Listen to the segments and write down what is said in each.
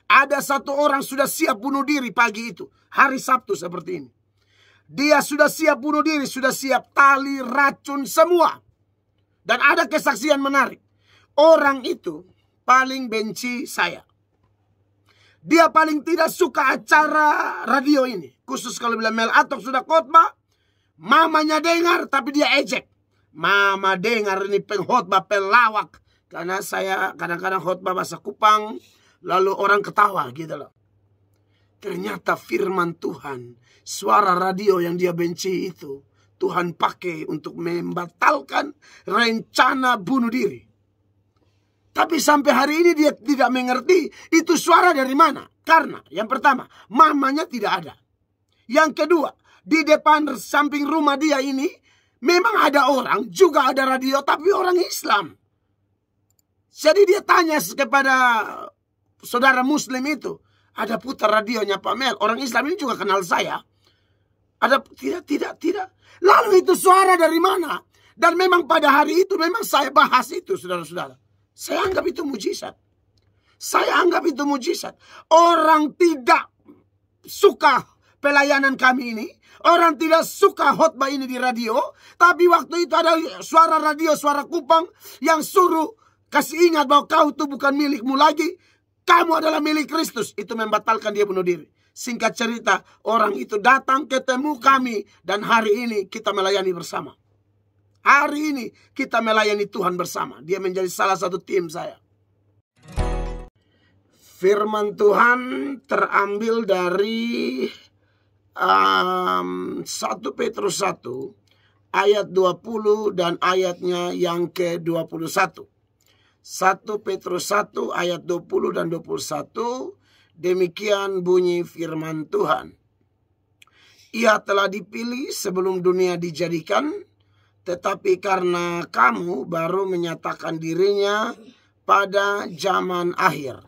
Ada satu orang sudah siap bunuh diri pagi itu. Hari Sabtu seperti ini. Dia sudah siap bunuh diri, sudah siap tali, racun, semua. Dan ada kesaksian menarik. Orang itu paling benci saya. Dia paling tidak suka acara radio ini. Khusus kalau bila Mel Atok sudah khotbah, mamanya dengar tapi dia ejek. Mama dengar ini pengkhotbah pelawak. Karena saya kadang-kadang khotbah bahasa Kupang, lalu orang ketawa gitu loh. Ternyata firman Tuhan, suara radio yang dia benci itu, Tuhan pakai untuk membatalkan rencana bunuh diri. Tapi sampai hari ini dia tidak mengerti itu suara dari mana. Karena yang pertama, mamanya tidak ada. Yang kedua, di depan samping rumah dia ini, memang ada orang, juga ada radio, tapi orang Islam. Jadi dia tanya kepada saudara Muslim itu, ada putar radionya Pak Mel. Orang Islam ini juga kenal saya. Ada tidak. Lalu itu suara dari mana? Dan memang pada hari itu memang saya bahas itu, saudara-saudara. Saya anggap itu mujizat. Orang tidak suka pelayanan kami ini. Orang tidak suka khotbah ini di radio. Tapi waktu itu ada suara radio, suara Kupang yang suruh kasih ingat bahwa kau itu bukan milikmu lagi. Kamu adalah milik Kristus. Itu membatalkan dia bunuh diri. Singkat cerita, orang itu datang ketemu kami. Dan hari ini kita melayani bersama. Hari ini kita melayani Tuhan bersama. Dia menjadi salah satu tim saya. Firman Tuhan terambil dari 1 Petrus 1 ayat 20 dan ayatnya yang ke-21. 1 Petrus 1 ayat 20 dan 21. Demikian bunyi firman Tuhan. Ia telah dipilih sebelum dunia dijadikan, tetapi karena kamu baru menyatakan dirinya pada zaman akhir.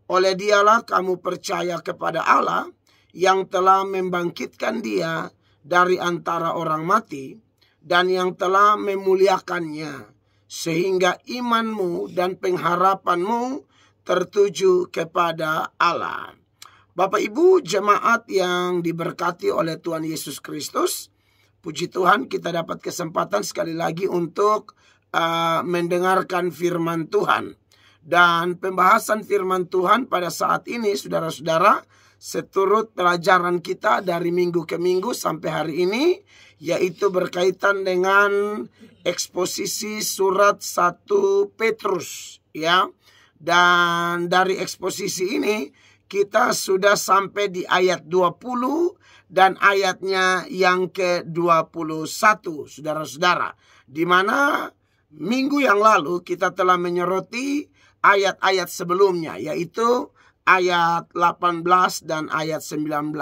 Oleh dialah kamu percaya kepada Allah yang telah membangkitkan dia dari antara orang mati dan yang telah memuliakannya, sehingga imanmu dan pengharapanmu tertuju kepada Allah. Bapak Ibu jemaat yang diberkati oleh Tuhan Yesus Kristus, puji Tuhan kita dapat kesempatan sekali lagi untuk mendengarkan firman Tuhan. Dan pembahasan firman Tuhan pada saat ini, saudara-saudara, seturut pelajaran kita dari minggu ke minggu sampai hari ini, yaitu berkaitan dengan eksposisi surat 1 Petrus, ya. Dan dari eksposisi ini kita sudah sampai di ayat 20 dan ayatnya yang ke-21, saudara-saudara. Di mana minggu yang lalu kita telah menyoroti ayat-ayat sebelumnya, yaitu ayat 18 dan ayat 19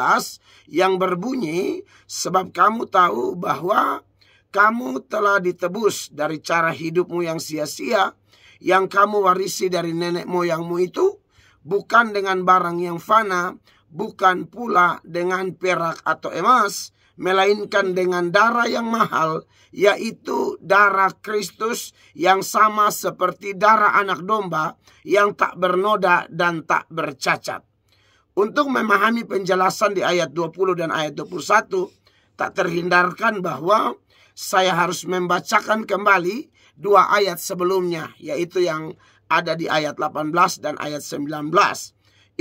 yang berbunyi, sebab kamu tahu bahwa kamu telah ditebus dari cara hidupmu yang sia-sia, yang kamu warisi dari nenek moyangmu itu, bukan dengan barang yang fana, bukan pula dengan perak atau emas, melainkan dengan darah yang mahal, yaitu darah Kristus yang sama seperti darah anak domba yang tak bernoda dan tak bercacat. Untuk memahami penjelasan di ayat 20 dan ayat 21, tak terhindarkan bahwa saya harus membacakan kembali dua ayat sebelumnya, yaitu yang ada di ayat 18 dan ayat 19.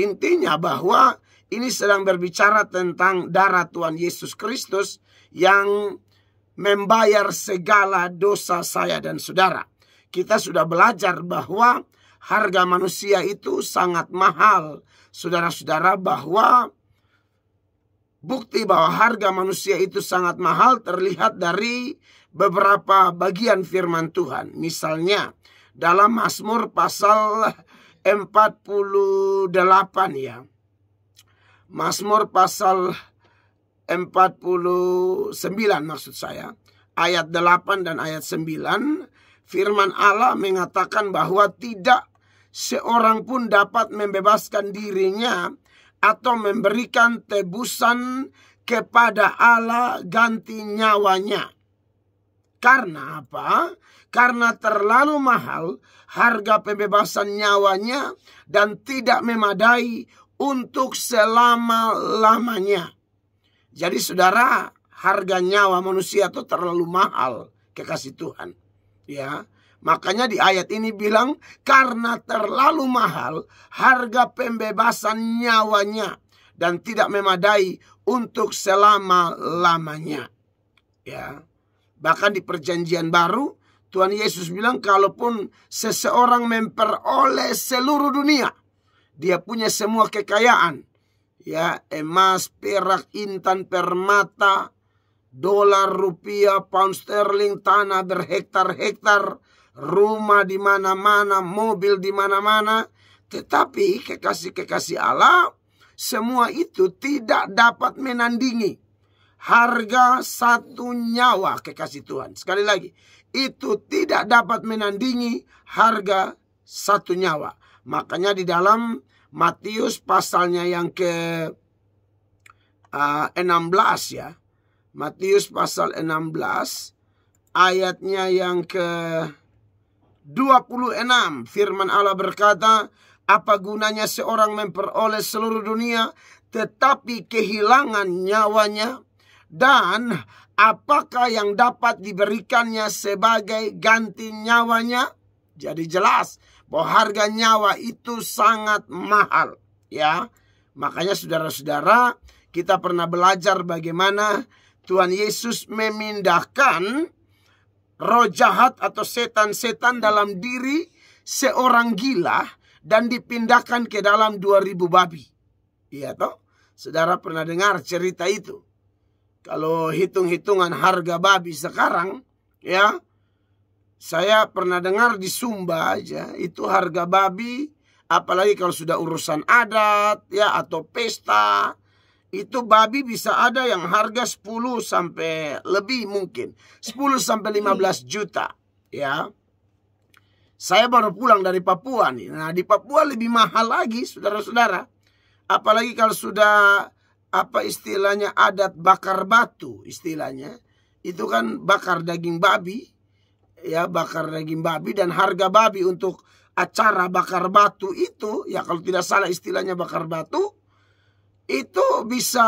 Intinya bahwa ini sedang berbicara tentang darah Tuhan Yesus Kristus yang membayar segala dosa saya dan saudara. Kita sudah belajar bahwa harga manusia itu sangat mahal. Saudara-saudara, bahwa bukti bahwa harga manusia itu sangat mahal terlihat dari beberapa bagian firman Tuhan. Misalnya dalam Mazmur pasal 48 ya. Mazmur pasal 49 maksud saya. Ayat 8 dan ayat 9. Firman Allah mengatakan bahwa tidak seorang pun dapat membebaskan dirinya atau memberikan tebusan kepada Allah ganti nyawanya. Karena apa? Karena terlalu mahal harga pembebasan nyawanya dan tidak memadai untuk selama-lamanya. Jadi saudara, harga nyawa manusia itu terlalu mahal, kekasih Tuhan. Ya, makanya di ayat ini bilang karena terlalu mahal harga pembebasan nyawanya dan tidak memadai untuk selama-lamanya. Ya. Bahkan di Perjanjian Baru Tuhan Yesus bilang kalaupun seseorang memperoleh seluruh dunia, dia punya semua kekayaan, ya, emas, perak, intan, permata, dolar, rupiah, pound sterling, tanah berhektar-hektar, rumah di mana-mana, mobil di mana-mana, tetapi kekasih-kekasih Allah, semua itu tidak dapat menandingi harga satu nyawa, kekasih Tuhan. Sekali lagi, itu tidak dapat menandingi harga satu nyawa. Makanya di dalam Matius pasalnya yang ke 16 ya. Matius pasal 16 ayatnya yang ke 26. Firman Allah berkata, apa gunanya seorang memperoleh seluruh dunia tetapi kehilangan nyawanya? Dan apakah yang dapat diberikannya sebagai ganti nyawanya? Jadi jelas bahwa harga nyawa itu sangat mahal, ya. Makanya saudara-saudara, kita pernah belajar bagaimana Tuhan Yesus memindahkan roh jahat atau setan-setan dalam diri seorang gila dan dipindahkan ke dalam 2000 babi. Iya toh? Saudara pernah dengar cerita itu? Kalau hitung-hitungan harga babi sekarang, ya, saya pernah dengar di Sumba aja, itu harga babi, apalagi kalau sudah urusan adat, ya, atau pesta, itu babi bisa ada yang harga 10 sampai lebih mungkin. 10 sampai 15 juta, ya. Saya baru pulang dari Papua nih. Nah, di Papua lebih mahal lagi, saudara-saudara. Apalagi kalau sudah apa istilahnya adat bakar batu istilahnya. Itu kan bakar daging babi. Ya, bakar daging babi dan harga babi untuk acara bakar batu itu, ya kalau tidak salah istilahnya bakar batu, itu bisa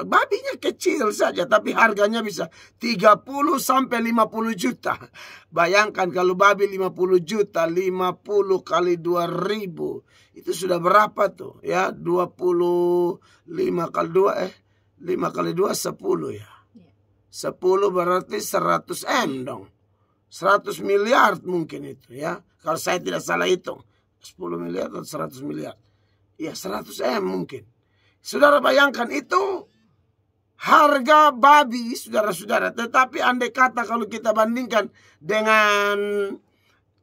babinya kecil saja tapi harganya bisa 30 sampai 50 juta. Bayangkan kalau babi 50 juta, 50 kali 2000 itu sudah berapa tuh? Ya, 25 kali 2 5 kali 2 10 ya. 10 berarti 100 M dong. 100 miliar mungkin itu ya. Kalau saya tidak salah hitung. 10 miliar atau 100 miliar. Ya, 100 M mungkin. Saudara bayangkan itu harga babi, saudara-saudara. Tetapi andai kata kalau kita bandingkan dengan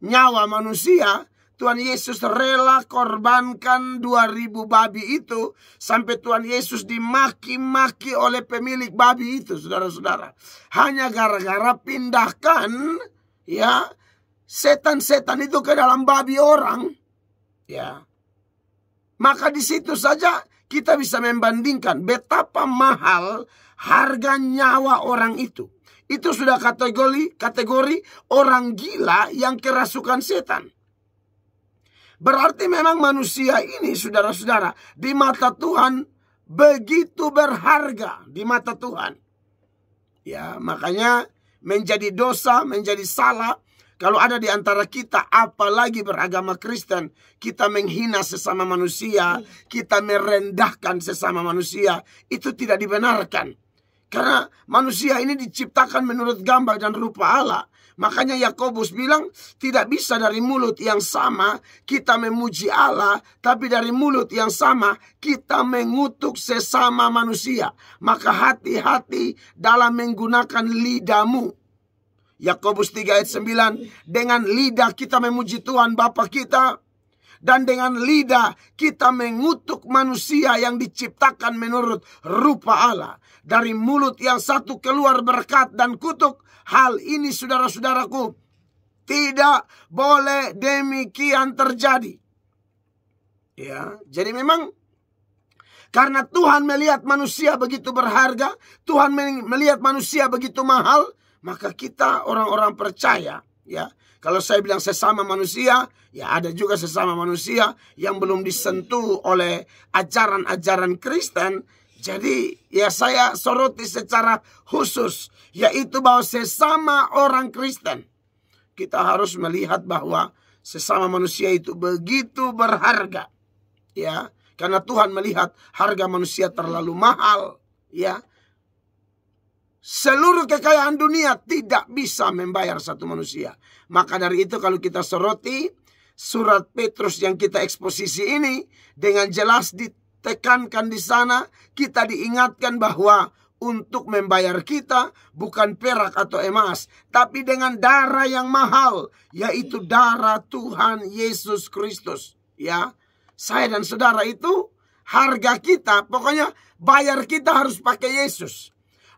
nyawa manusia, Tuhan Yesus rela korbankan 2000 babi itu. Sampai Tuhan Yesus dimaki-maki oleh pemilik babi itu, saudara-saudara. Hanya gara-gara pindahkan, ya, setan-setan itu ke dalam babi orang. Ya. Maka di situ saja kita bisa membandingkan betapa mahal harga nyawa orang itu. Itu sudah kategori orang gila yang kerasukan setan. Berarti memang manusia ini, saudara-saudara, di mata Tuhan begitu berharga di mata Tuhan. Ya, makanya menjadi dosa, menjadi salah kalau ada di antara kita, apalagi beragama Kristen, kita menghina sesama manusia, kita merendahkan sesama manusia, itu tidak dibenarkan. Karena manusia ini diciptakan menurut gambar dan rupa Allah. Makanya Yakobus bilang, tidak bisa dari mulut yang sama kita memuji Allah, tapi dari mulut yang sama kita mengutuk sesama manusia. Maka hati-hati dalam menggunakan lidahmu. Yakobus 3 ayat 9, dengan lidah kita memuji Tuhan Bapa kita, dan dengan lidah kita mengutuk manusia yang diciptakan menurut rupa Allah. Dari mulut yang satu keluar berkat dan kutuk. Hal ini, saudara-saudaraku, tidak boleh demikian terjadi. Ya, jadi memang karena Tuhan melihat manusia begitu berharga, Tuhan melihat manusia begitu mahal, maka kita orang-orang percaya, ya. Kalau saya bilang sesama manusia, ya ada juga sesama manusia yang belum disentuh oleh ajaran-ajaran Kristen. Jadi ya saya soroti secara khusus, yaitu bahwa sesama orang Kristen, kita harus melihat bahwa sesama manusia itu begitu berharga, ya. Karena Tuhan melihat harga manusia terlalu mahal, ya. Seluruh kekayaan dunia tidak bisa membayar satu manusia. Maka dari itu kalau kita soroti surat Petrus yang kita eksposisi ini, dengan jelas ditekankan di sana, kita diingatkan bahwa untuk membayar kita bukan perak atau emas, tapi dengan darah yang mahal, yaitu darah Tuhan Yesus Kristus. Ya, saya dan saudara itu harga kita, pokoknya bayar kita harus pakai Yesus.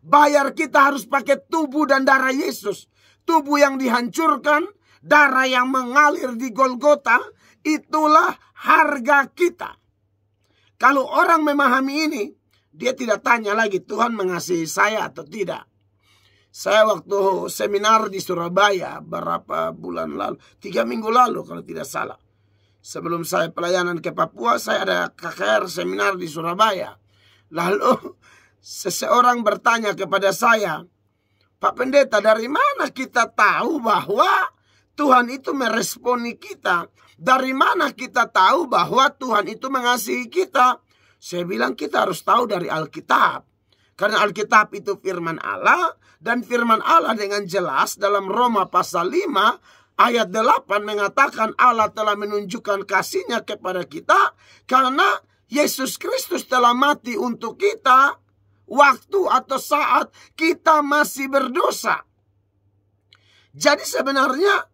Bayar kita harus pakai tubuh dan darah Yesus. Tubuh yang dihancurkan, darah yang mengalir di Golgota, itulah harga kita. Kalau orang memahami ini, dia tidak tanya lagi Tuhan mengasihi saya atau tidak. Saya waktu seminar di Surabaya berapa bulan lalu, 3 minggu lalu kalau tidak salah. Sebelum saya pelayanan ke Papua, saya ada KKR seminar di Surabaya. Lalu seseorang bertanya kepada saya, Pak Pendeta, dari mana kita tahu bahwa Tuhan itu meresponi kita? Dari mana kita tahu bahwa Tuhan itu mengasihi kita? Saya bilang kita harus tahu dari Alkitab. Karena Alkitab itu firman Allah, dan firman Allah dengan jelas dalam Roma pasal 5 ayat 8 mengatakan Allah telah menunjukkan kasih-Nya kepada kita karena Yesus Kristus telah mati untuk kita waktu atau saat kita masih berdosa. Jadi sebenarnya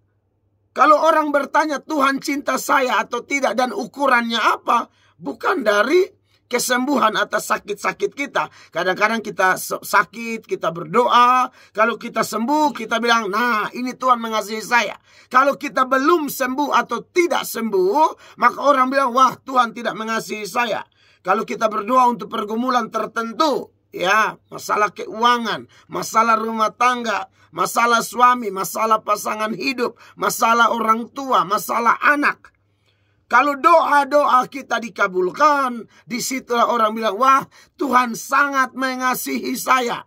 kalau orang bertanya Tuhan cinta saya atau tidak dan ukurannya apa, bukan dari kesembuhan atas sakit-sakit kita. Kadang-kadang kita sakit, kita berdoa. Kalau kita sembuh, kita bilang, nah ini Tuhan mengasihi saya. Kalau kita belum sembuh atau tidak sembuh, maka orang bilang, wah Tuhan tidak mengasihi saya. Kalau kita berdoa untuk pergumulan tertentu, ya, masalah keuangan, masalah rumah tangga, masalah suami, masalah pasangan hidup, masalah orang tua, masalah anak. Kalau doa-doa kita dikabulkan, disitulah orang bilang, wah Tuhan sangat mengasihi saya.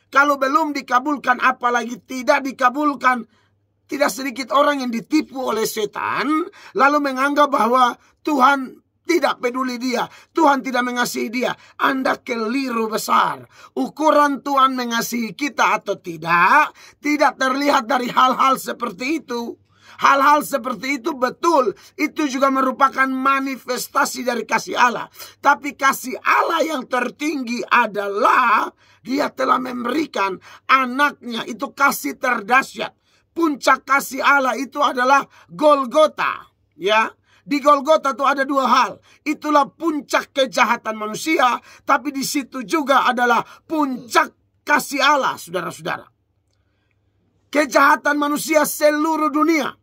Kalau belum dikabulkan, apalagi tidak dikabulkan, tidak sedikit orang yang ditipu oleh setan, lalu menganggap bahwa Tuhan tidak peduli dia, Tuhan tidak mengasihi dia. Anda keliru besar. Ukuran Tuhan mengasihi kita atau tidak terlihat dari hal-hal seperti itu. Hal-hal seperti itu betul, itu juga merupakan manifestasi dari kasih Allah. Tapi kasih Allah yang tertinggi adalah Dia telah memberikan anaknya, itu kasih terdahsyat. Puncak kasih Allah itu adalah Golgota, ya. Di Golgota itu ada 2 hal. Itulah puncak kejahatan manusia, tapi di situ juga adalah puncak kasih Allah, saudara-saudara. Kejahatan manusia seluruh dunia.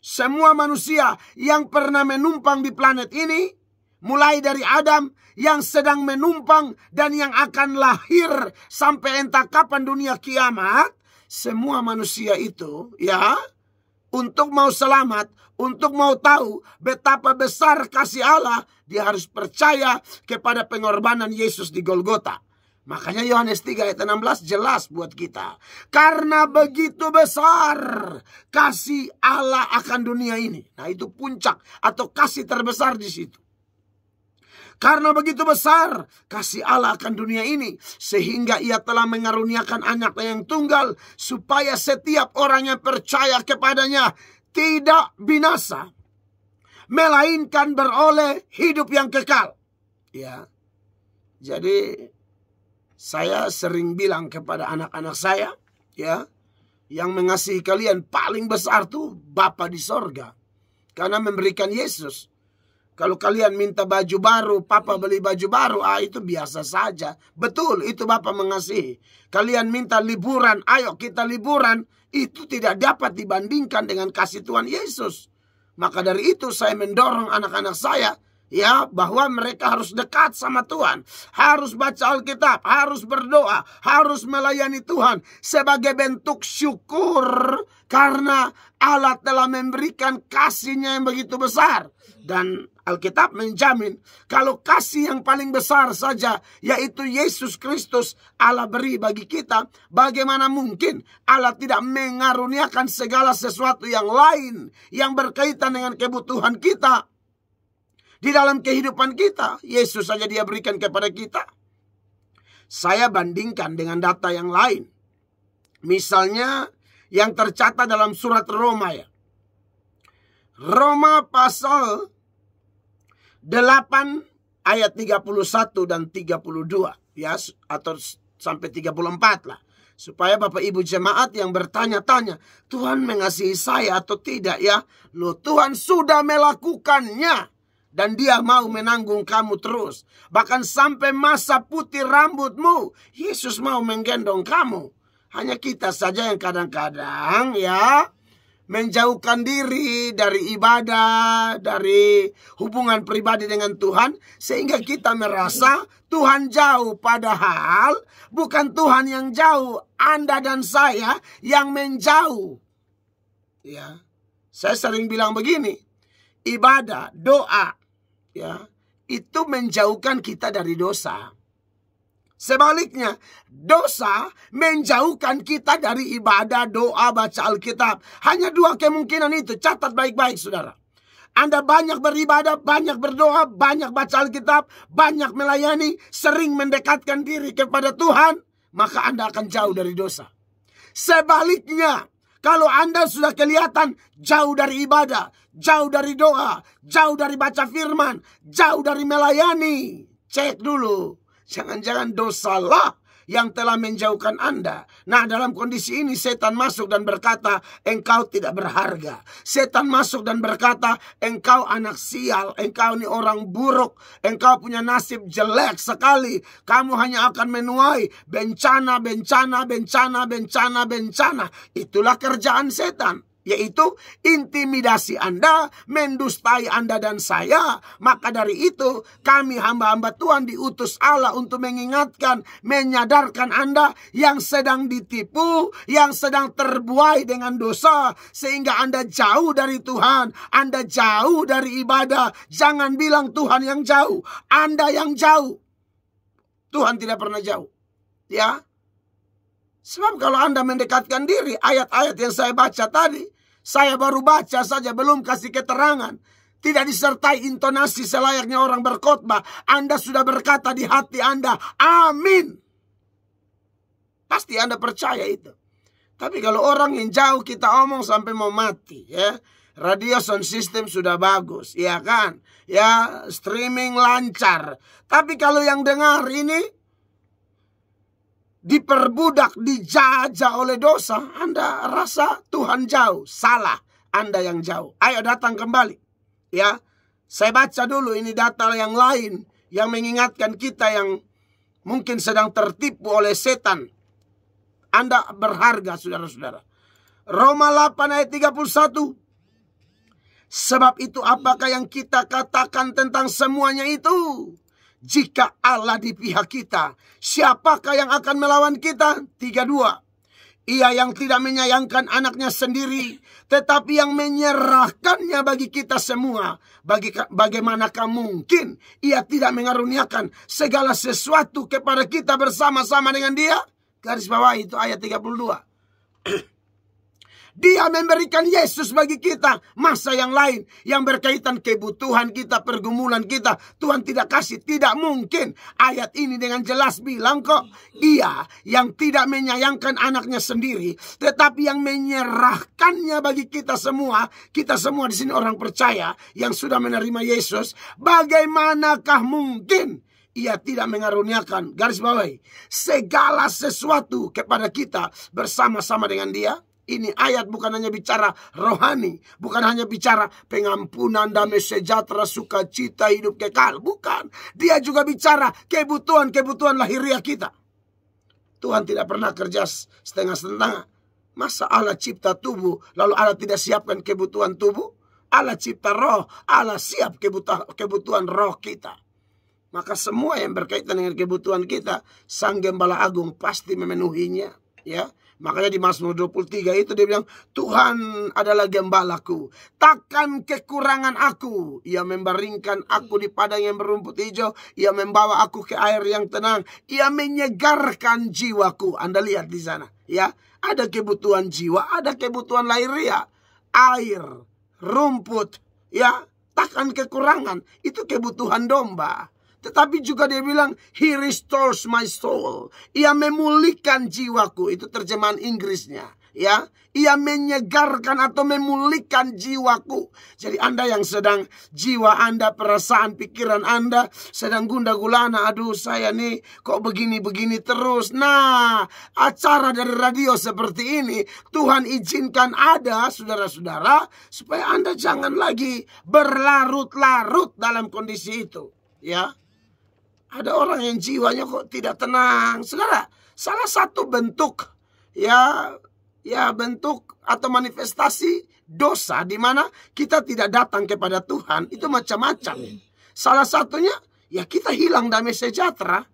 Semua manusia yang pernah menumpang di planet ini, mulai dari Adam yang sedang menumpang dan yang akan lahir sampai entah kapan dunia kiamat, semua manusia itu, ya, untuk mau selamat, untuk mau tahu betapa besar kasih Allah, dia harus percaya kepada pengorbanan Yesus di Golgota. Makanya Yohanes 3 ayat 16 jelas buat kita. Karena begitu besar kasih Allah akan dunia ini. Nah itu puncak atau kasih terbesar di situ. Karena begitu besar kasih Allah akan dunia ini, sehingga Ia telah mengaruniakan anaknya yang tunggal, supaya setiap orang yang percaya kepadanya tidak binasa, melainkan beroleh hidup yang kekal. Ya, jadi saya sering bilang kepada anak-anak saya, ya, yang mengasihi kalian paling besar tuh Bapa di sorga, karena memberikan Yesus. Kalau kalian minta baju baru, Papa beli baju baru, itu biasa saja. Betul, itu Bapa mengasihi. Kalian minta liburan, ayo kita liburan, itu tidak dapat dibandingkan dengan kasih Tuhan Yesus. Maka dari itu saya mendorong anak-anak saya, Ya, bahwa mereka harus dekat sama Tuhan, harus baca Alkitab, harus berdoa, harus melayani Tuhan sebagai bentuk syukur karena Allah telah memberikan kasih-Nya yang begitu besar. Dan Alkitab menjamin kalau kasih yang paling besar saja, yaitu Yesus Kristus, Allah beri bagi kita, bagaimana mungkin Allah tidak mengaruniakan segala sesuatu yang lain yang berkaitan dengan kebutuhan kita di dalam kehidupan kita. Yesus saja Dia berikan kepada kita. Saya bandingkan dengan data yang lain. Misalnya yang tercatat dalam surat Roma ya. Roma pasal 8 ayat 31 dan 32 ya, atau sampai 34 lah. Supaya Bapak Ibu jemaat yang bertanya-tanya, Tuhan mengasihi saya atau tidak ya? Loh, Tuhan sudah melakukannya. Dan Dia mau menanggung kamu terus. Bahkan sampai masa putih rambutmu, Yesus mau menggendong kamu. Hanya kita saja yang kadang-kadang ya menjauhkan diri dari ibadah, dari hubungan pribadi dengan Tuhan, sehingga kita merasa Tuhan jauh. Padahal bukan Tuhan yang jauh, Anda dan saya yang menjauh. Ya, saya sering bilang begini, ibadah, doa, ya, itu menjauhkan kita dari dosa. Sebaliknya, dosa menjauhkan kita dari ibadah, doa, baca Alkitab. Hanya dua kemungkinan itu. Catat baik-baik, saudara. Anda banyak beribadah, banyak berdoa, banyak baca Alkitab, banyak melayani, sering mendekatkan diri kepada Tuhan, maka Anda akan jauh dari dosa. Sebaliknya, kalau Anda sudah kelihatan jauh dari ibadah, jauh dari doa, jauh dari baca firman, jauh dari melayani, cek dulu. Jangan-jangan dosalah yang telah menjauhkan Anda. Nah, dalam kondisi ini setan masuk dan berkata, engkau tidak berharga. Setan masuk dan berkata, engkau anak sial, engkau ini orang buruk, engkau punya nasib jelek sekali. Kamu hanya akan menuai bencana, bencana, bencana, bencana, bencana. Itulah kerjaan setan. Yaitu intimidasi Anda, mendustai Anda dan saya. Maka dari itu kami hamba-hamba Tuhan diutus Allah untuk mengingatkan, menyadarkan Anda yang sedang ditipu, yang sedang terbuai dengan dosa, sehingga Anda jauh dari Tuhan, Anda jauh dari ibadah. Jangan bilang Tuhan yang jauh, Anda yang jauh. Tuhan tidak pernah jauh, ya. Sebab kalau Anda mendekatkan diri, ayat-ayat yang saya baca tadi, saya baru baca saja, belum kasih keterangan, tidak disertai intonasi selayaknya orang berkhotbah, Anda sudah berkata di hati Anda, amin. Pasti Anda percaya itu. Tapi kalau orang yang jauh kita omong sampai mau mati, ya. Radio sound system sudah bagus, ya kan? Ya, streaming lancar. Tapi kalau yang dengar ini diperbudak, dijajah oleh dosa, Anda rasa Tuhan jauh. Salah, Anda yang jauh. Ayo datang kembali. Ya, saya baca dulu ini data yang lain yang mengingatkan kita yang mungkin sedang tertipu oleh setan. Anda berharga, saudara-saudara. Roma 8 ayat 31. Sebab itu apakah yang kita katakan tentang semuanya itu? Jika Allah di pihak kita, siapakah yang akan melawan kita? 32. Ia yang tidak menyayangkan anaknya sendiri, tetapi yang menyerahkannya bagi kita semua. Bagaimanakah mungkin ia tidak mengaruniakan segala sesuatu kepada kita bersama-sama dengan dia? Garis bawah itu ayat 32. Dia memberikan Yesus bagi kita. Masa yang lain yang berkaitan kebutuhan kita, pergumulan kita, Tuhan tidak kasih. Tidak mungkin. Ayat ini dengan jelas bilang kok, Ia yang tidak menyayangkan anaknya sendiri, tetapi yang menyerahkannya bagi kita semua. Kita semua di sini orang percaya yang sudah menerima Yesus. Bagaimanakah mungkin Ia tidak mengaruniakan, garis bawahi, segala sesuatu kepada kita bersama-sama dengan Dia? Ini ayat bukan hanya bicara rohani, bukan hanya bicara pengampunan, damai sejahtera, sukacita, hidup kekal. Bukan. Dia juga bicara kebutuhan-kebutuhan lahiriah kita. Tuhan tidak pernah kerja setengah-setengah. Masa Allah cipta tubuh, lalu Allah tidak siapkan kebutuhan tubuh? Allah cipta roh, Allah siap kebutuhan roh kita. Maka semua yang berkaitan dengan kebutuhan kita, Sang Gembala Agung pasti memenuhinya. Ya, makanya di Mazmur 23 itu dia bilang, Tuhan adalah gembalaku, takkan kekurangan aku. Ia membaringkan aku di padang yang berumput hijau, Ia membawa aku ke air yang tenang, Ia menyegarkan jiwaku. Anda lihat di sana, ya, ada kebutuhan jiwa, ada kebutuhan lahiriah, air, rumput, ya, takkan kekurangan. Itu kebutuhan domba. Tetapi juga dia bilang, He restores my soul. Ia memulihkan jiwaku. Itu terjemahan Inggrisnya. Ya, Ia menyegarkan atau memulihkan jiwaku. Jadi Anda yang sedang, jiwa Anda, perasaan, pikiran Anda sedang gundah gulana. Aduh, saya nih kok begini-begini terus. Nah, acara dari radio seperti ini Tuhan izinkan ada, saudara-saudara, supaya Anda jangan lagi berlarut-larut dalam kondisi itu. Ya, ada orang yang jiwanya kok tidak tenang. Saudara, salah satu bentuk ya bentuk atau manifestasi dosa di mana kita tidak datang kepada Tuhan itu macam-macam. Salah satunya ya kita hilang damai sejahtera.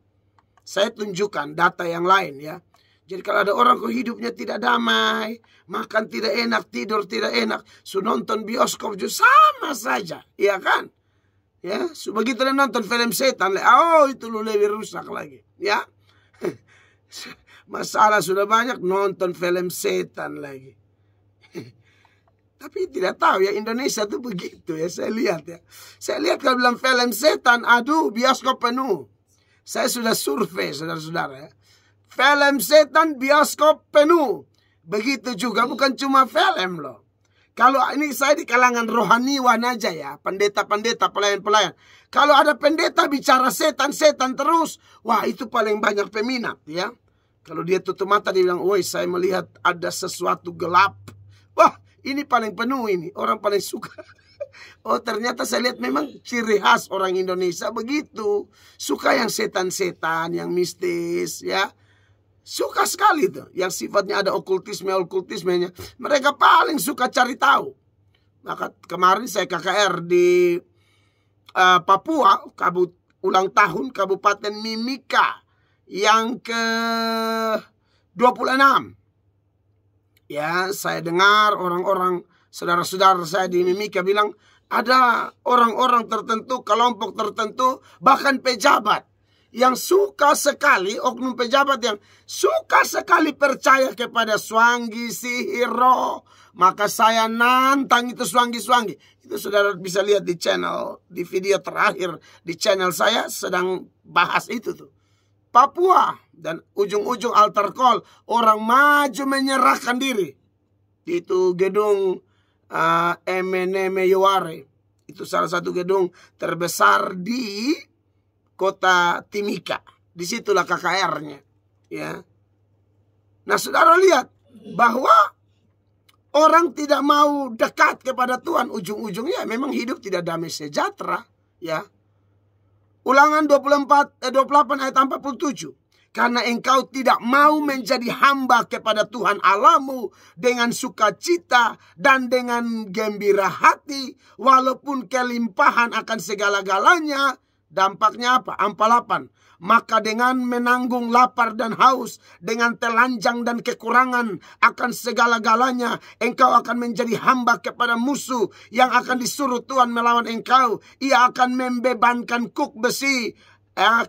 Saya tunjukkan data yang lain ya. Jadi kalau ada orang kok hidupnya tidak damai, makan tidak enak, tidur tidak enak, nonton bioskop juga sama saja, iya kan? Ya, begitu dia nonton film setan, oh itu lu lebih rusak lagi, ya. Masalah sudah banyak, nonton film setan lagi. Tapi tidak tahu ya, Indonesia tuh begitu ya, saya lihat ya. Saya lihat kalau bilang film setan, aduh bioskop penuh. Saya sudah survei saudara-saudara ya. Film setan bioskop penuh. Begitu juga, bukan cuma film loh. Kalau ini saya di kalangan rohaniwan aja ya, pendeta-pendeta, pelayan-pelayan. Kalau ada pendeta bicara setan-setan terus, wah itu paling banyak peminat ya. Kalau dia tutup mata dia bilang, woi saya melihat ada sesuatu gelap. Wah ini paling penuh ini, orang paling suka. Oh ternyata saya lihat memang ciri khas orang Indonesia begitu. Suka yang setan-setan, yang mistis ya. Suka sekali tuh, yang sifatnya ada okultismenya. Mereka paling suka cari tahu. Maka kemarin saya KKR di Papua, ulang tahun Kabupaten Mimika yang ke-26. Ya, saya dengar orang-orang saudara-saudara saya di Mimika bilang ada orang-orang tertentu, kelompok tertentu, bahkan pejabat yang suka sekali, oknum pejabat yang suka sekali percaya kepada Swangi, sihir, roh. Maka saya nantang itu Swangi. Itu saudara bisa lihat di channel, di video terakhir di channel saya sedang bahas itu tuh. Papua dan ujung-ujung altar call, orang maju menyerahkan diri. Itu gedung Emeneme Yoware. Itu salah satu gedung terbesar di kota Timika. Disitulah KKR-nya. Ya. Nah saudara lihat bahwa orang tidak mau dekat kepada Tuhan, ujung-ujungnya memang hidup tidak damai sejahtera. Ya. Ulangan 28 ayat 47. Karena engkau tidak mau menjadi hamba kepada Tuhan Allahmu dengan sukacita dan dengan gembira hati, walaupun kelimpahan akan segala-galanya. Dampaknya apa? 48. Maka dengan menanggung lapar dan haus, dengan telanjang dan kekurangan akan segala-galanya, engkau akan menjadi hamba kepada musuh yang akan disuruh Tuhan melawan engkau. Ia akan membebankan kuk besi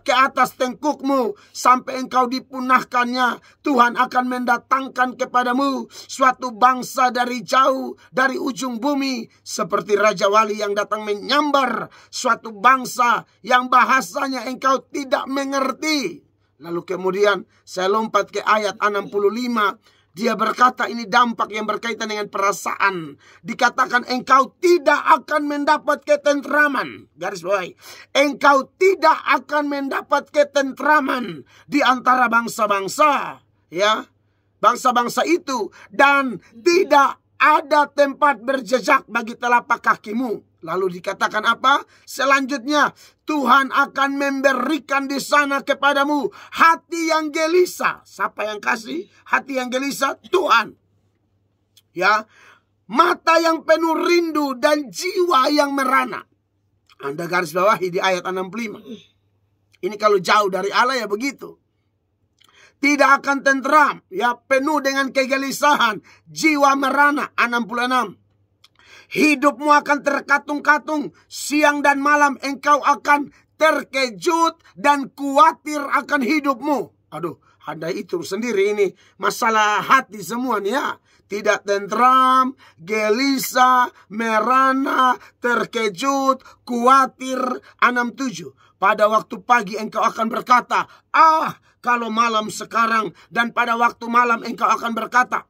ke atas tengkukmu sampai engkau dipunahkannya. Tuhan akan mendatangkan kepadamu suatu bangsa dari jauh, dari ujung bumi, seperti Raja Wali yang datang menyambar suatu bangsa yang bahasanya engkau tidak mengerti. Lalu kemudian saya lompat ke ayat 65. Dia berkata ini dampak yang berkaitan dengan perasaan. Dikatakan engkau tidak akan mendapat ketentraman. Garis bawahi. Engkau tidak akan mendapat ketentraman di antara bangsa-bangsa. Ya, bangsa-bangsa itu. Dan tidak ada tempat berjejak bagi telapak kakimu. Lalu dikatakan apa? Selanjutnya, Tuhan akan memberikan di sana kepadamu hati yang gelisah. Siapa yang kasih hati yang gelisah? Tuhan. Ya, mata yang penuh rindu dan jiwa yang merana. Anda garis bawahi di ayat 65. Ini kalau jauh dari Allah ya begitu. Tidak akan tentram, ya penuh dengan kegelisahan, jiwa merana. 66. Hidupmu akan terkatung-katung, siang dan malam engkau akan terkejut dan khawatir akan hidupmu. Aduh, Anda itu sendiri ini masalah hati semua nih ya. Tidak tentram, gelisah, merana, terkejut, khawatir. 67. Pada waktu pagi engkau akan berkata, kalau malam sekarang. Dan pada waktu malam engkau akan berkata,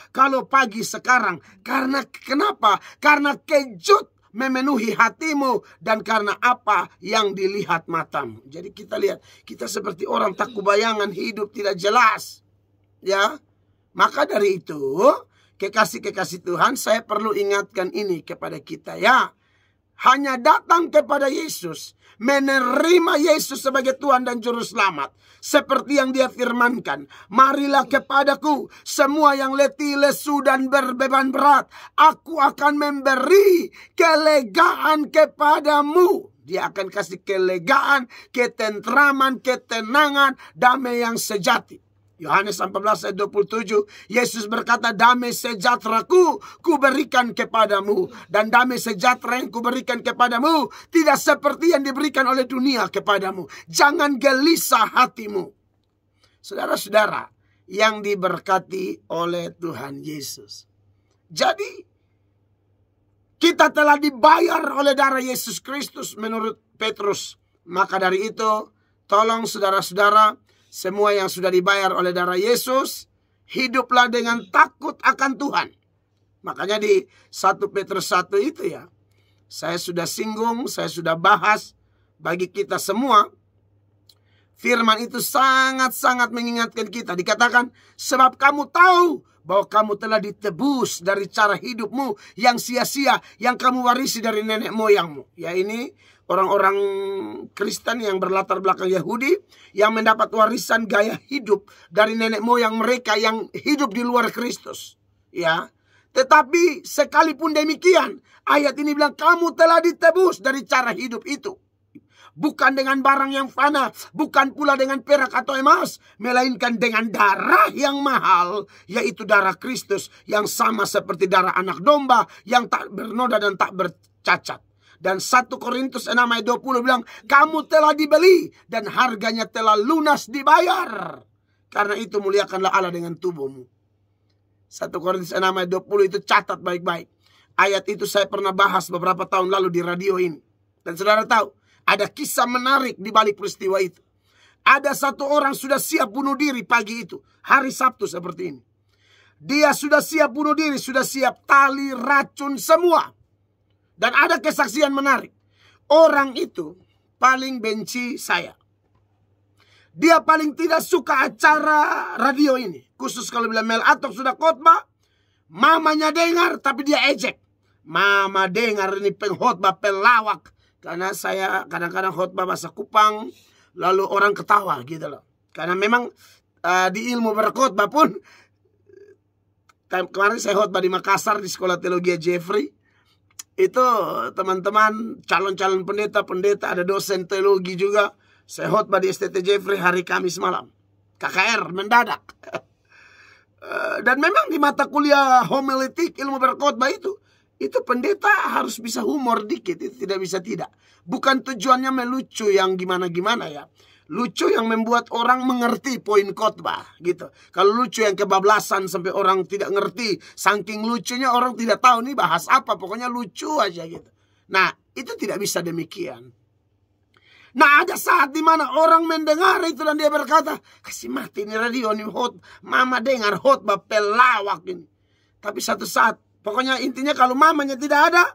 kalau pagi sekarang. Karena kenapa? Karena kejut memenuhi hatimu dan karena apa yang dilihat matamu. Jadi kita lihat, kita seperti orang tak kubayangan, hidup tidak jelas. Ya. Maka dari itu, kekasih-kekasih Tuhan, saya perlu ingatkan ini kepada kita ya. Hanya datang kepada Yesus, menerima Yesus sebagai Tuhan dan Juru Selamat. Seperti yang Dia firmankan, marilah kepadaku semua yang letih, lesu dan berbeban berat. Aku akan memberi kelegaan kepadamu. Dia akan kasih kelegaan, ketentraman, ketenangan, damai yang sejati. Yohanes 14 ayat 27, Yesus berkata, damai sejahteraku kuberikan kepadamu. Dan damai sejahtera yang kuberikan kepadamu tidak seperti yang diberikan oleh dunia kepadamu. Jangan gelisah hatimu. Saudara-saudara yang diberkati oleh Tuhan Yesus. Jadi, kita telah dibayar oleh darah Yesus Kristus menurut Petrus. Maka dari itu, tolong saudara-saudara, semua yang sudah dibayar oleh darah Yesus, hiduplah dengan takut akan Tuhan. Makanya di 1 Petrus 1 itu ya, saya sudah singgung, saya sudah bahas. Bagi kita semua, firman itu sangat-sangat mengingatkan kita. Dikatakan, sebab kamu tahu bahwa kamu telah ditebus dari cara hidupmu yang sia-sia, yang kamu warisi dari nenek moyangmu. Ya, ini orang-orang Kristen yang berlatar belakang Yahudi yang mendapat warisan gaya hidup dari nenek moyang mereka yang hidup di luar Kristus. Ya, tetapi sekalipun demikian, ayat ini bilang kamu telah ditebus dari cara hidup itu. Bukan dengan barang yang fana, bukan pula dengan perak atau emas, melainkan dengan darah yang mahal, yaitu darah Kristus yang sama seperti darah anak domba yang tak bernoda dan tak bercacat. Dan 1 Korintus 6 ayat 20 bilang, kamu telah dibeli dan harganya telah lunas dibayar. Karena itu muliakanlah Allah dengan tubuhmu. 1 Korintus 6 ayat 20 itu catat baik-baik. Ayat itu saya pernah bahas beberapa tahun lalu di radio ini. Dan saudara tahu, ada kisah menarik di balik peristiwa itu. Ada satu orang sudah siap bunuh diri pagi itu. Hari Sabtu seperti ini. Dia sudah siap bunuh diri, sudah siap tali, racun, semua. Dan ada kesaksian menarik. Orang itu paling benci saya. Dia paling tidak suka acara radio ini. Khusus kalau bila Mel Atok sudah khotbah, mamanya dengar tapi dia ejek. Mama dengar ini pengkhotbah pelawak. Karena saya kadang-kadang khotbah bahasa Kupang, lalu orang ketawa gitu loh. Karena memang di ilmu berkhotbah pun, kemarin saya khotbah di Makassar di Sekolah Teologi Jeffrey. Itu teman-teman calon-calon pendeta, ada dosen teologi juga. Saya khotbah di STT Jeffrey hari Kamis malam. KKR mendadak. Dan memang di mata kuliah homiletik ilmu berkhotbah itu pendeta harus bisa humor dikit. Itu tidak bisa tidak. Bukan tujuannya melucu yang gimana-gimana ya. Lucu yang membuat orang mengerti poin khotbah gitu. Kalau lucu yang kebablasan sampai orang tidak ngerti, saking lucunya orang tidak tahu nih bahas apa, pokoknya lucu aja gitu. Nah, itu tidak bisa demikian. Nah, ada saat dimana orang mendengar itu dan dia berkata, kasih mati ini radio nih, mama dengar khotbah pelawak ini. Tapi satu saat, pokoknya intinya kalau mamanya tidak ada,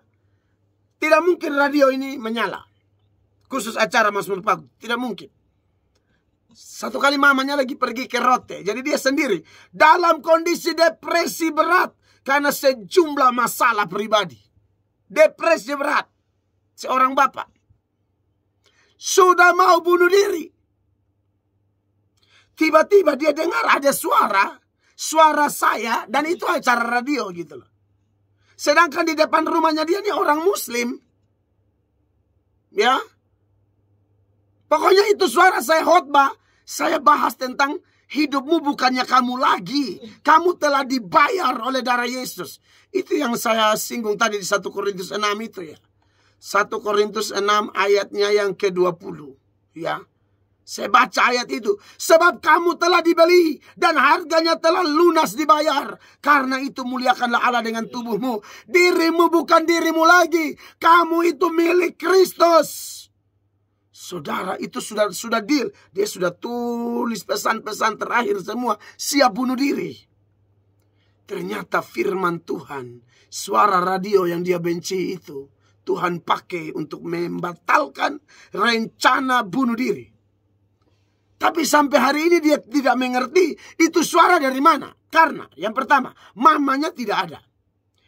tidak mungkin radio ini menyala. Khusus acara Mazmur Pagi, tidak mungkin. Satu kali mamanya lagi pergi ke Rote. Jadi dia sendiri dalam kondisi depresi berat karena sejumlah masalah pribadi. Depresi berat. Seorang bapak sudah mau bunuh diri. Tiba-tiba dia dengar ada suara saya dan itu acara radio gitu loh. Sedangkan di depan rumahnya dia ini orang Muslim. Ya. Pokoknya itu suara saya khotbah. Saya bahas tentang hidupmu bukannya kamu lagi. Kamu telah dibayar oleh darah Yesus. Itu yang saya singgung tadi di 1 Korintus 6 itu ya. 1 Korintus 6 ayatnya yang ke-20. Ya. Saya baca ayat itu. Sebab kamu telah dibeli dan harganya telah lunas dibayar. Karena itu muliakanlah Allah dengan tubuhmu. Dirimu bukan dirimu lagi. Kamu itu milik Kristus. Saudara, itu sudah deal. Dia sudah tulis pesan-pesan terakhir semua. Siap bunuh diri. Ternyata firman Tuhan, suara radio yang dia benci itu, Tuhan pakai untuk membatalkan rencana bunuh diri. Tapi sampai hari ini dia tidak mengerti itu suara dari mana. Karena yang pertama, mamanya tidak ada.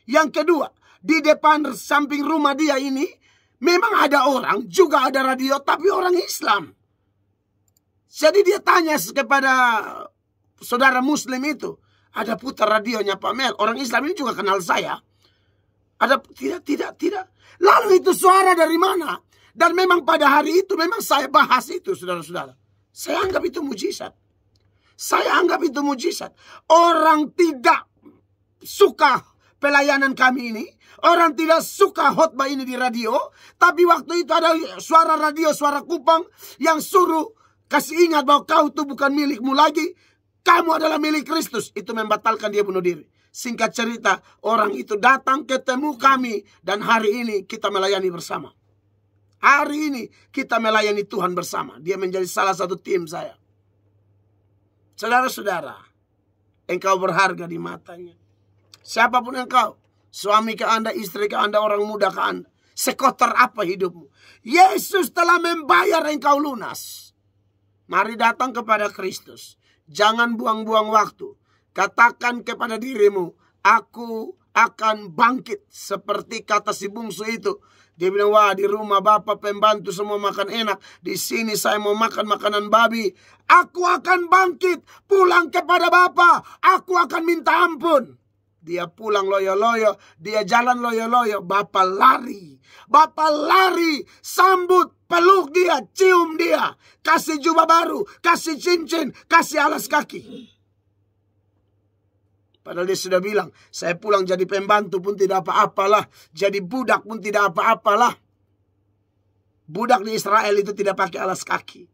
Yang kedua, di depan samping rumah dia ini memang ada orang, juga ada radio, tapi orang Islam. Jadi dia tanya kepada saudara Muslim itu, ada putar radionya Pak Mel. Orang Islam ini juga kenal saya. Ada tidak. Lalu itu suara dari mana? Dan memang pada hari itu memang saya bahas itu, saudara-saudara. Saya anggap itu mujizat. Saya anggap itu mujizat. Orang tidak suka pelayanan kami ini. Orang tidak suka khotbah ini di radio. Tapi waktu itu ada suara radio, suara Kupang yang suruh kasih ingat bahwa kau itu bukan milikmu lagi. Kamu adalah milik Kristus. Itu membatalkan dia bunuh diri. Singkat cerita, orang itu datang ketemu kami. Dan hari ini kita melayani bersama. Hari ini kita melayani Tuhan bersama. Dia menjadi salah satu tim saya. Saudara-saudara, engkau berharga di matanya. Siapapun engkau, suami ke Anda, istri ke Anda, orang muda ke Anda, sekotor apa hidupmu, Yesus telah membayar engkau lunas. Mari datang kepada Kristus. Jangan buang-buang waktu. Katakan kepada dirimu, aku akan bangkit. Seperti kata si bungsu itu. Dia bilang, wah di rumah bapak pembantu semua makan enak. Di sini saya mau makan makanan babi. Aku akan bangkit. Pulang kepada bapak. Aku akan minta ampun. Dia pulang loyo-loyo. Dia jalan loyo-loyo. Bapak lari. Bapak lari. Sambut. Peluk dia. Cium dia. Kasih jubah baru. Kasih cincin. Kasih alas kaki. Padahal dia sudah bilang, saya pulang jadi pembantu pun tidak apa-apalah. Jadi budak pun tidak apa-apalah. Budak di Israel itu tidak pakai alas kaki.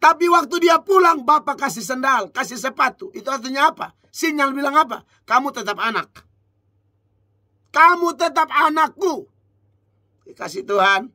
Tapi waktu dia pulang, bapak kasih sendal, kasih sepatu. Itu artinya apa? Sinyal bilang apa? Kamu tetap anak. Kamu tetap anakku. Kasih Tuhan.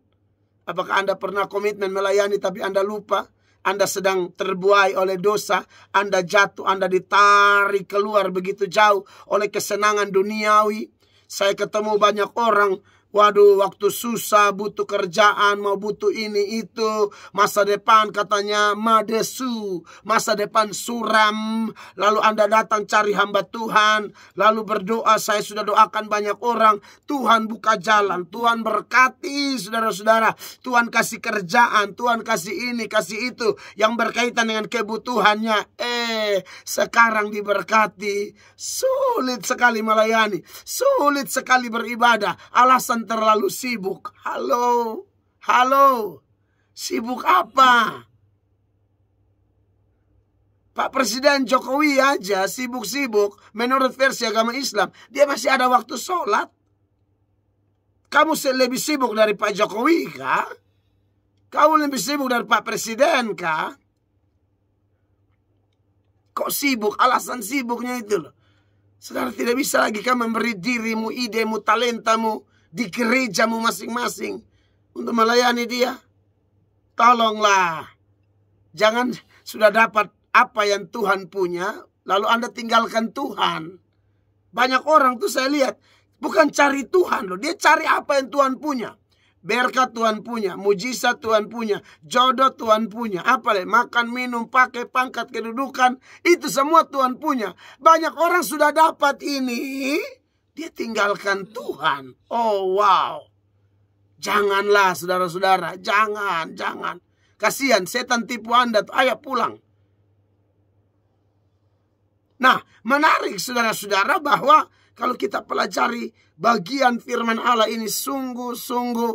Apakah Anda pernah komitmen melayani tapi Anda lupa? Anda sedang terbuai oleh dosa, Anda jatuh, Anda ditarik keluar begitu jauh oleh kesenangan duniawi. Saya ketemu banyak orang, waduh waktu susah, butuh kerjaan, mau butuh ini itu, masa depan katanya madesu, masa depan suram. Lalu Anda datang cari hamba Tuhan, lalu berdoa, saya sudah doakan banyak orang, Tuhan buka jalan, Tuhan berkati saudara-saudara, Tuhan kasih kerjaan, Tuhan kasih ini, kasih itu, yang berkaitan dengan kebutuhannya. Sekarang diberkati, sulit sekali melayani, sulit sekali beribadah, alasan terlalu sibuk. Halo, sibuk apa? Pak Presiden Jokowi aja sibuk-sibuk menurut versi agama Islam. Dia masih ada waktu sholat. Kamu lebih sibuk dari Pak Jokowi kah? Kamu lebih sibuk dari Pak Presiden kah? Kok sibuk? Alasan sibuknya itu loh. Saudara tidak bisa lagi kan memberi dirimu, idemu, talentamu di gerejamu masing-masing untuk melayani dia. Tolonglah. Jangan sudah dapat apa yang Tuhan punya, lalu Anda tinggalkan Tuhan. Banyak orang tuh saya lihat, bukan cari Tuhan loh. Dia cari apa yang Tuhan punya. Berkat Tuhan punya, mujizat Tuhan punya, jodoh Tuhan punya, apa lagi, makan, minum, pakai, pangkat, kedudukan, itu semua Tuhan punya. Banyak orang sudah dapat ini, dia tinggalkan Tuhan. Oh wow. Janganlah saudara-saudara, jangan. Kasihan setan tipu Anda, ayo pulang. Nah, menarik saudara-saudara bahwa kalau kita pelajari bagian firman Allah ini sungguh-sungguh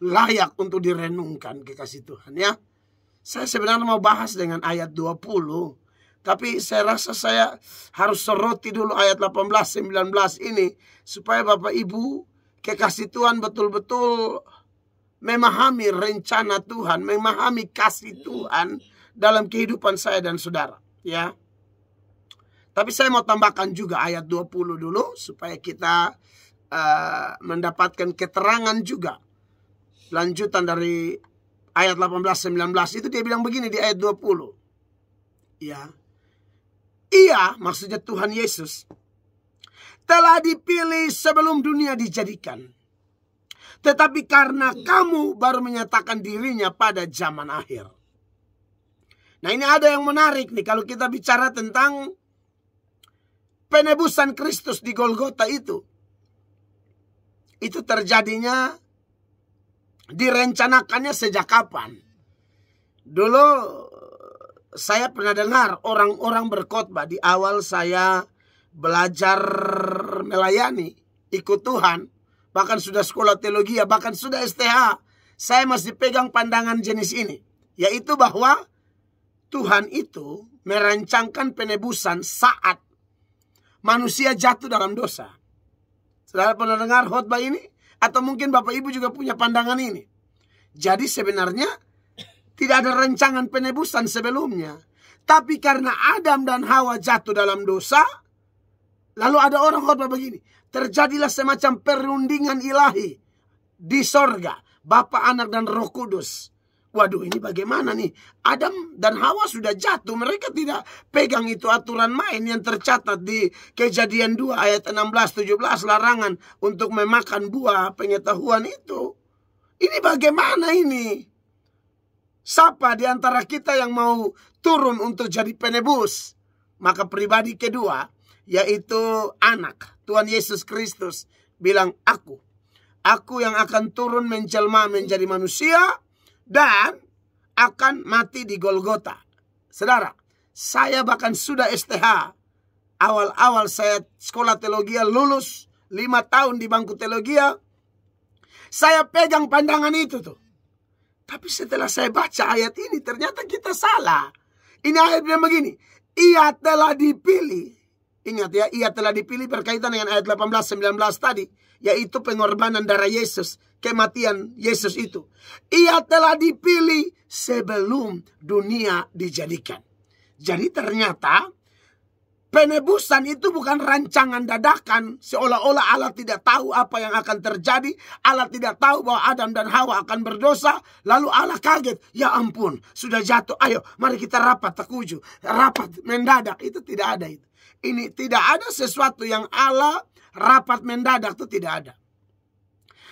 layak untuk direnungkan, kekasih Tuhan ya. Saya sebenarnya mau bahas dengan ayat 20, tapi saya rasa saya harus soroti dulu ayat 18-19 ini, supaya Bapak Ibu kekasih Tuhan betul-betul memahami rencana Tuhan, memahami kasih Tuhan dalam kehidupan saya dan saudara ya. Tapi saya mau tambahkan juga ayat 20 dulu, supaya kita mendapatkan keterangan juga. Lanjutan dari ayat 18-19 itu, dia bilang begini di ayat 20. Ya. Ia, maksudnya Tuhan Yesus, telah dipilih sebelum dunia dijadikan. Tetapi karena kamu baru menyatakan dirinya pada zaman akhir. Nah, ini ada yang menarik nih kalau kita bicara tentang penebusan Kristus di Golgota itu. Itu terjadinya, direncanakannya sejak kapan? Dulu saya pernah dengar orang-orang berkhotbah di awal saya belajar melayani, ikut Tuhan, bahkan sudah sekolah teologi, bahkan sudah STH. Saya masih pegang pandangan jenis ini, yaitu bahwa Tuhan itu merancangkan penebusan saat manusia jatuh dalam dosa. Saudara pernah dengar khotbah ini? Atau mungkin Bapak Ibu juga punya pandangan ini. Jadi sebenarnya tidak ada rancangan penebusan sebelumnya. Tapi karena Adam dan Hawa jatuh dalam dosa, lalu ada orang khotbah begini, terjadilah semacam perundingan ilahi di sorga, Bapa, Anak, dan Roh Kudus. Waduh, ini bagaimana nih? Adam dan Hawa sudah jatuh. Mereka tidak pegang itu aturan main yang tercatat di Kejadian 2 ayat 16-17. Larangan untuk memakan buah pengetahuan itu. Ini bagaimana ini? Siapa di antara kita yang mau turun untuk jadi penebus? Maka pribadi kedua, yaitu anak Tuhan Yesus Kristus, bilang, Aku yang akan turun menjelma menjadi manusia dan akan mati di Golgota. Saudara, saya bahkan sudah STH. Awal-awal saya sekolah teologi, lulus 5 tahun di bangku teologi, saya pegang pandangan itu tuh. Tapi setelah saya baca ayat ini, ternyata kita salah. Ini ayat yang begini, ia telah dipilih. Ingat ya, ia telah dipilih berkaitan dengan ayat 18-19 tadi, yaitu pengorbanan darah Yesus, kematian Yesus itu. Ia telah dipilih sebelum dunia dijadikan. Jadi ternyata penebusan itu bukan rancangan dadakan, seolah-olah Allah tidak tahu apa yang akan terjadi. Allah tidak tahu bahwa Adam dan Hawa akan berdosa, lalu Allah kaget, ya ampun, sudah jatuh, ayo mari kita rapat takuju, rapat mendadak. Itu tidak ada itu. Ini tidak ada sesuatu yang Allah rapat mendadak, itu tidak ada.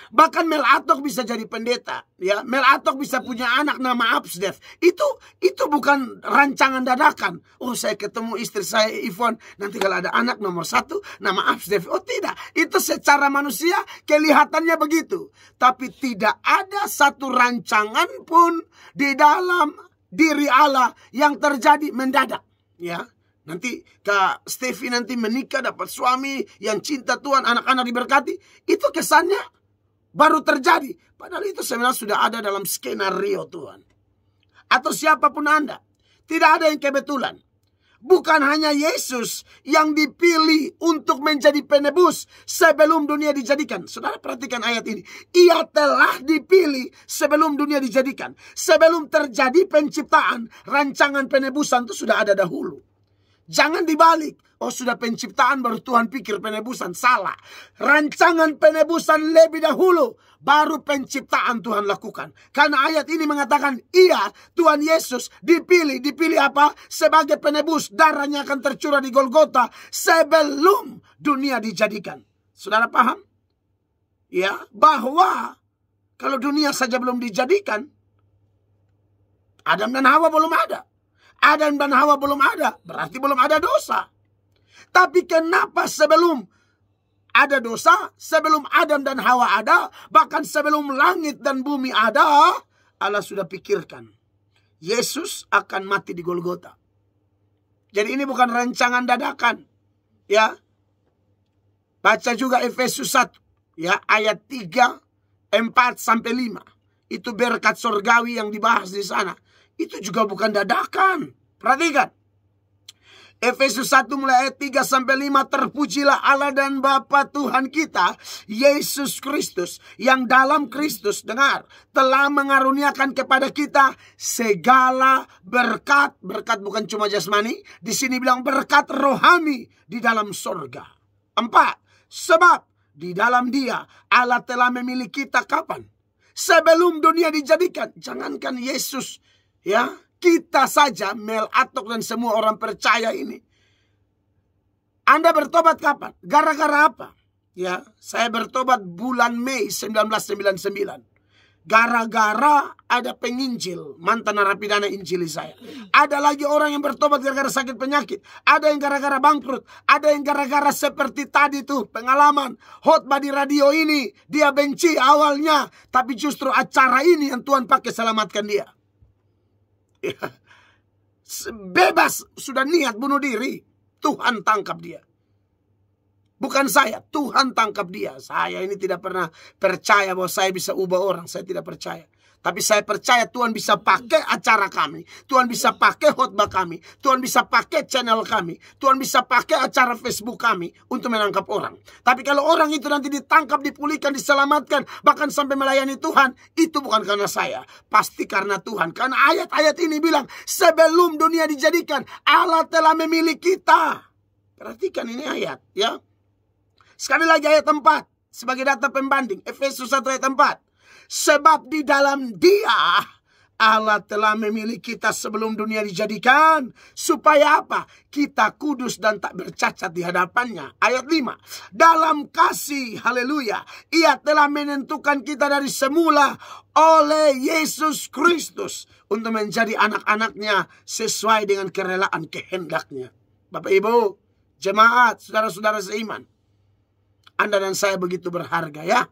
Bahkan Mel Atok bisa jadi pendeta, ya. Mel Atok bisa punya anak nama Absdef. Itu bukan rancangan dadakan. Oh, saya ketemu istri saya Ivon, nanti kalau ada anak nomor 1 nama Absdef. Oh tidak, itu secara manusia kelihatannya begitu. Tapi tidak ada satu rancangan pun di dalam diri Allah yang terjadi mendadak, ya. Nanti Kak Stevi nanti menikah, dapat suami yang cinta Tuhan, anak-anak diberkati. Itu kesannya baru terjadi. Padahal itu sebenarnya sudah ada dalam skenario Tuhan. Atau siapapun Anda. Tidak ada yang kebetulan. Bukan hanya Yesus yang dipilih untuk menjadi penebus sebelum dunia dijadikan. Saudara perhatikan ayat ini. Ia telah dipilih sebelum dunia dijadikan. Sebelum terjadi penciptaan, rancangan penebusan itu sudah ada dahulu. Jangan dibalik. Oh, sudah penciptaan baru Tuhan pikir penebusan. Salah. Rancangan penebusan lebih dahulu, baru penciptaan Tuhan lakukan. Karena ayat ini mengatakan, iya, Tuhan Yesus dipilih. Dipilih apa? Sebagai penebus. Darahnya akan tercurah di Golgota sebelum dunia dijadikan. Saudara paham? Ya, bahwa kalau dunia saja belum dijadikan, Adam dan Hawa belum ada. Adam dan Hawa belum ada, berarti belum ada dosa. Tapi kenapa sebelum ada dosa, sebelum Adam dan Hawa ada, bahkan sebelum langit dan bumi ada, Allah sudah pikirkan Yesus akan mati di Golgota. Jadi ini bukan rancangan dadakan, ya. Baca juga Efesus 1 ya, ayat 3, 4 sampai 5. Itu berkat surgawi yang dibahas di sana. Itu juga bukan dadakan. Perhatikan. Efesus 1 mulai ayat 3 sampai 5. Terpujilah Allah dan Bapa Tuhan kita Yesus Kristus, yang dalam Kristus, dengar, telah mengaruniakan kepada kita segala berkat. Berkat bukan cuma jasmani, di sini bilang berkat rohani di dalam surga. 4. Sebab di dalam Dia Allah telah memilih kita kapan? Sebelum dunia dijadikan. Jangankan Yesus ya, kita saja, Mel Atok dan semua orang percaya ini. Anda bertobat kapan? Gara-gara apa? Ya, saya bertobat bulan Mei 1999. Gara-gara ada penginjil, mantan narapidana injili saya. Ada lagi orang yang bertobat gara-gara sakit penyakit. Ada yang gara-gara bangkrut. Ada yang gara-gara seperti tadi tuh pengalaman khotbah di radio ini. Dia benci awalnya, tapi justru acara ini yang Tuhan pakai selamatkan dia. Ya. Bebas, sudah niat bunuh diri, Tuhan tangkap dia. Bukan saya, Tuhan tangkap dia. Saya ini tidak pernah percaya bahwa saya bisa ubah orang. Saya tidak percaya. Tapi saya percaya Tuhan bisa pakai acara kami. Tuhan bisa pakai khotbah kami. Tuhan bisa pakai channel kami. Tuhan bisa pakai acara Facebook kami untuk menangkap orang. Tapi kalau orang itu nanti ditangkap, dipulihkan, diselamatkan, bahkan sampai melayani Tuhan, itu bukan karena saya. Pasti karena Tuhan. Karena ayat-ayat ini bilang, sebelum dunia dijadikan, Allah telah memilih kita. Perhatikan ini ayat, ya. Sekali lagi ayat 4 sebagai data pembanding. Efesus 1 ayat 4. Sebab di dalam Dia Allah telah memilih kita sebelum dunia dijadikan. Supaya apa? Kita kudus dan tak bercacat di hadapannya. Ayat 5. Dalam kasih, haleluya, Ia telah menentukan kita dari semula oleh Yesus Kristus untuk menjadi anak-anaknya sesuai dengan kerelaan kehendaknya. Bapak Ibu, jemaat, saudara-saudara seiman, Anda dan saya begitu berharga ya.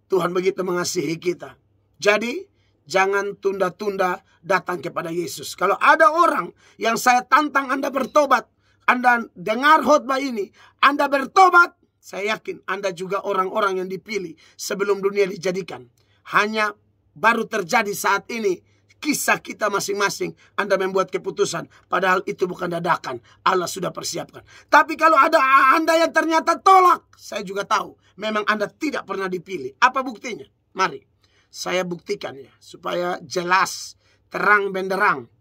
Tuhan begitu mengasihi kita. Jadi jangan tunda-tunda datang kepada Yesus. Kalau ada orang yang saya tantang Anda bertobat, Anda dengar khotbah ini, Anda bertobat, saya yakin Anda juga orang-orang yang dipilih sebelum dunia dijadikan. Hanya baru terjadi saat ini. Kisah kita masing-masing, Anda membuat keputusan. Padahal itu bukan dadakan. Allah sudah persiapkan. Tapi kalau ada Anda yang ternyata tolak, saya juga tahu memang Anda tidak pernah dipilih. Apa buktinya? Mari saya buktikan ya, supaya jelas, terang benderang.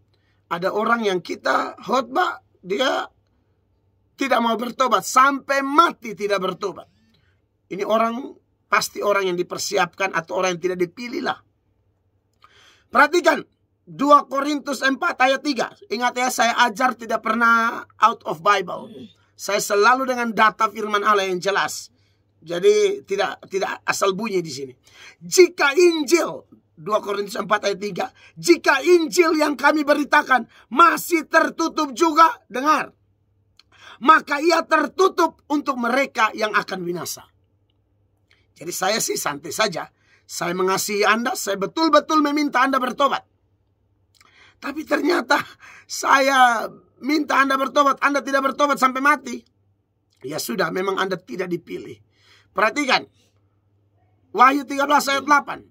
Ada orang yang kita khotbah, dia tidak mau bertobat, sampai mati tidak bertobat. Ini orang, pasti orang yang dipersiapkan atau orang yang tidak dipilih lah. Perhatikan 2 Korintus 4 ayat 3. Ingat ya, saya ajar tidak pernah out of Bible. Saya selalu dengan data firman Allah yang jelas. Jadi tidak asal bunyi di sini. Jika Injil 2 Korintus 4 ayat 3, jika Injil yang kami beritakan masih tertutup juga, dengar, maka ia tertutup untuk mereka yang akan binasa. Jadi saya sih santai saja. Saya mengasihi Anda, saya betul-betul meminta Anda bertobat. Tapi ternyata saya minta Anda bertobat, Anda tidak bertobat sampai mati. Ya sudah, memang Anda tidak dipilih. Perhatikan, Wahyu 13 ayat 8.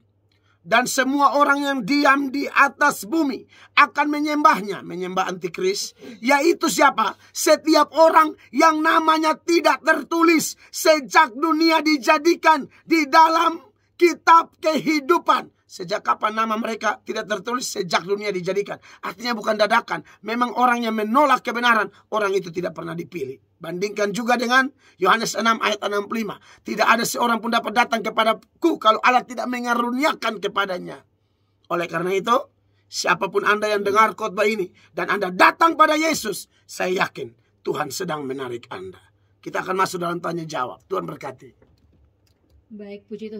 Dan semua orang yang diam di atas bumi akan menyembahnya, menyembah antikris. Yaitu siapa? Setiap orang yang namanya tidak tertulis sejak dunia dijadikan di dalam kitab kehidupan. Sejak kapan nama mereka tidak tertulis? Sejak dunia dijadikan. Artinya bukan dadakan. Memang orang yang menolak kebenaran, orang itu tidak pernah dipilih. Bandingkan juga dengan Yohanes 6 ayat 65. Tidak ada seorang pun dapat datang kepadaku kalau Allah tidak mengaruniakan kepadanya. Oleh karena itu, siapapun Anda yang dengar khotbah ini dan Anda datang pada Yesus, saya yakin Tuhan sedang menarik Anda. Kita akan masuk dalam tanya jawab. Tuhan berkati. Baik, puji Tuhan.